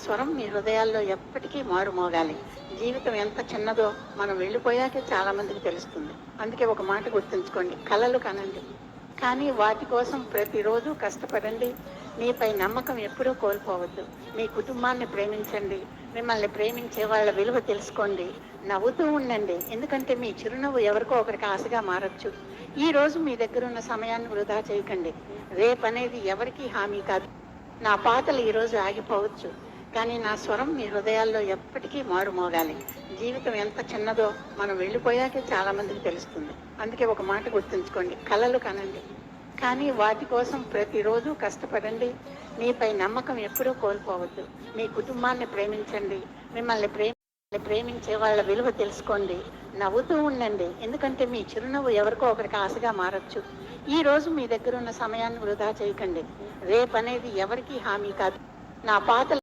స్వరం మీ హృదయాల్లో ఎప్పటికీ మారుమోగాలి. జీవితం ఎంత చిన్నదో మనం వెళ్ళిపోయాకే చాలా మందికి తెలుస్తుంది. అందుకే ఒక మాట గుర్తుంచుకోండి, కలలు కనండి, కానీ వాటి కోసం ప్రతిరోజు కష్టపడండి. మీపై నమ్మకం ఎప్పుడూ కోల్పోవద్దు. మీ కుటుంబాన్ని ప్రేమించండి. మిమ్మల్ని ప్రేమించే వాళ్ళ విలువ తెలుసుకోండి. నవ్వుతూ ఉండండి, ఎందుకంటే మీ చిరునవ్వు ఎవరికో ఒకరికి ఆశగా మారచ్చు. ఈ రోజు మీ దగ్గర ఉన్న సమయాన్ని వృధా చేయకండి. రేపనేది ఎవరికీ హామీ కాదు. నా పాటలు ఈరోజు ఆగిపోవచ్చు, కానీ నా స్వరం మీ హృదయాల్లో ఎప్పటికీ మారుమోగాలి. జీవితం ఎంత చిన్నదో మనం వెళ్ళిపోయాకే చాలా మందికి తెలుస్తుంది. అందుకే ఒక మాట గుర్తుంచుకోండి, కలలు కనండి, కానీ వాటి కోసం ప్రతిరోజు కష్టపడండి. మీపై నమ్మకం ఎప్పుడూ కోల్పోవద్దు. మీ కుటుంబాన్ని ప్రేమించండి. మిమ్మల్ని ప్రేమించే వాళ్ళ విలువ తెలుసుకోండి. నవ్వుతూ ఉండండి, ఎందుకంటే మీ చిరునవ్వు ఎవరికో ఒకరికి ఆశగా మారచ్చు. ఈ రోజు మీ దగ్గర ఉన్న సమయాన్ని వృధా చేయకండి. రేపనేది ఎవరికీ హామీ కాదు. నా పాటలు